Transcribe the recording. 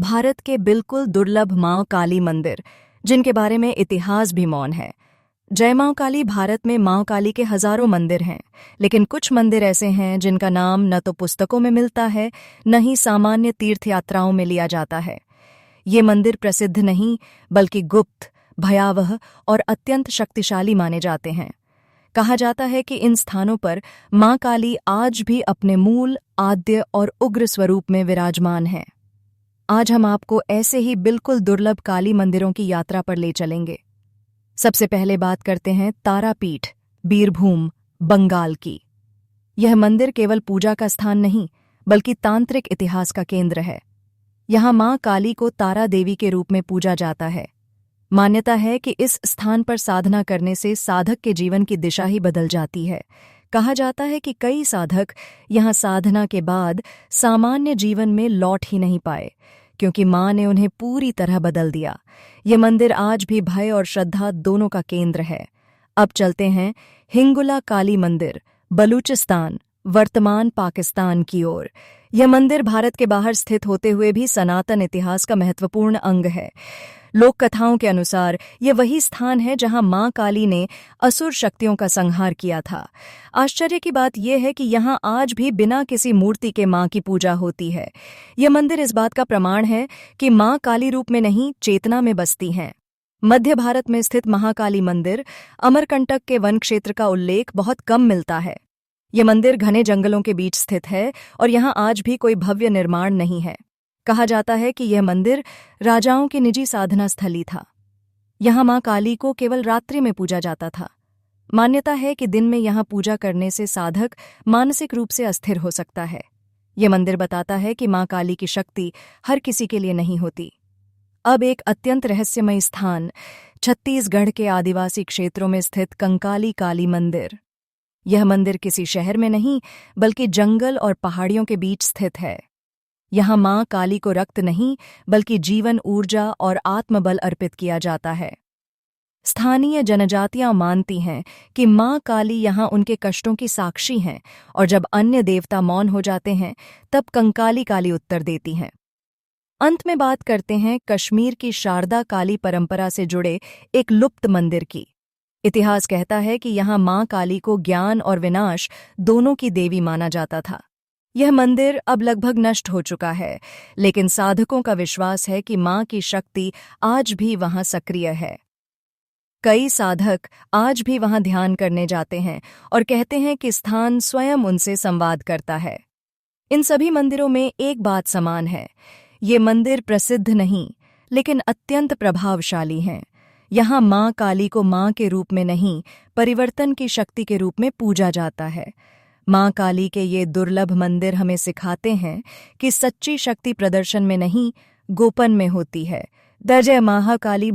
भारत के बिल्कुल दुर्लभ मां काली मंदिर, जिनके बारे में इतिहास भी मौन है। जय मां काली भारत में मां काली के हजारों मंदिर हैं, लेकिन कुछ मंदिर ऐसे हैं जिनका नाम न तो पुस्तकों में मिलता है, न ही सामान्य तीर्थ यात्राओं में लिया जाता है। ये मंदिर प्रसिद्ध नहीं, बल्कि गुप्त, भयावह और अत्यंत शक्तिशाली माने जाते हैं। कहा जाता है कि इन स्थानों पर मां काली आज भी अपने मूल, आद्य और उग्र स्वरूप में विराजमान है। आज हम आपको ऐसे ही बिल्कुल दुर्लभ काली मंदिरों की यात्रा पर ले चलेंगे। सबसे पहले बात करते हैं तारापीठ, बीरभूम, बंगाल की। यह मंदिर केवल पूजा का स्थान नहीं, बल्कि तांत्रिक इतिहास का केंद्र है। यहाँ मां काली को तारा देवी के रूप में पूजा जाता है। मान्यता है कि इस स्थान पर साधना करने से साधक के जीवन की दिशा ही बदल जाती है। कहा जाता है कि कई साधक यहाँ साधना के बाद सामान्य जीवन में लौट ही नहीं पाए, क्योंकि मां ने उन्हें पूरी तरह बदल दिया। ये मंदिर आज भी भय और श्रद्धा दोनों का केंद्र है। अब चलते हैं हिंगुला काली मंदिर, बलूचिस्तान, वर्तमान पाकिस्तान की ओर। यह मंदिर भारत के बाहर स्थित होते हुए भी सनातन इतिहास का महत्वपूर्ण अंग है। लोक कथाओं के अनुसार यह वही स्थान है जहां मां काली ने असुर शक्तियों का संहार किया था। आश्चर्य की बात यह है कि यहां आज भी बिना किसी मूर्ति के मां की पूजा होती है। यह मंदिर इस बात का प्रमाण है कि मां काली रूप में नहीं, चेतना में बसती हैं। मध्य भारत में स्थित महाकाली मंदिर, अमरकंटक के वन क्षेत्र का उल्लेख बहुत कम मिलता है। यह मंदिर घने जंगलों के बीच स्थित है और यहां आज भी कोई भव्य निर्माण नहीं है। कहा जाता है कि यह मंदिर राजाओं की निजी साधना स्थली था। यहां मां काली को केवल रात्रि में पूजा जाता था। मान्यता है कि दिन में यहां पूजा करने से साधक मानसिक रूप से अस्थिर हो सकता है। यह मंदिर बताता है कि मां काली की शक्ति हर किसी के लिए नहीं होती। अब एक अत्यंत रहस्यमय स्थान, छत्तीसगढ़ के आदिवासी क्षेत्रों में स्थित कंकाली काली मंदिर। यह मंदिर किसी शहर में नहीं, बल्कि जंगल और पहाड़ियों के बीच स्थित है। यहाँ मां काली को रक्त नहीं, बल्कि जीवन, ऊर्जा और आत्मबल अर्पित किया जाता है। स्थानीय जनजातियां मानती हैं कि मां काली यहाँ उनके कष्टों की साक्षी हैं, और जब अन्य देवता मौन हो जाते हैं, तब कंकाली काली उत्तर देती हैं। अंत में बात करते हैं कश्मीर की शारदा काली परंपरा से जुड़े एक लुप्त मंदिर की। इतिहास कहता है कि यहाँ मां काली को ज्ञान और विनाश दोनों की देवी माना जाता था। यह मंदिर अब लगभग नष्ट हो चुका है, लेकिन साधकों का विश्वास है कि मां की शक्ति आज भी वहां सक्रिय है। कई साधक आज भी वहां ध्यान करने जाते हैं और कहते हैं कि स्थान स्वयं उनसे संवाद करता है। इन सभी मंदिरों में एक बात समान है, ये मंदिर प्रसिद्ध नहीं, लेकिन अत्यंत प्रभावशाली हैं। यहाँ मां काली को मां के रूप में नहीं, परिवर्तन की शक्ति के रूप में पूजा जाता है। मां काली के ये दुर्लभ मंदिर हमें सिखाते हैं कि सच्ची शक्ति प्रदर्शन में नहीं, गोपन में होती है। जय महाकाली।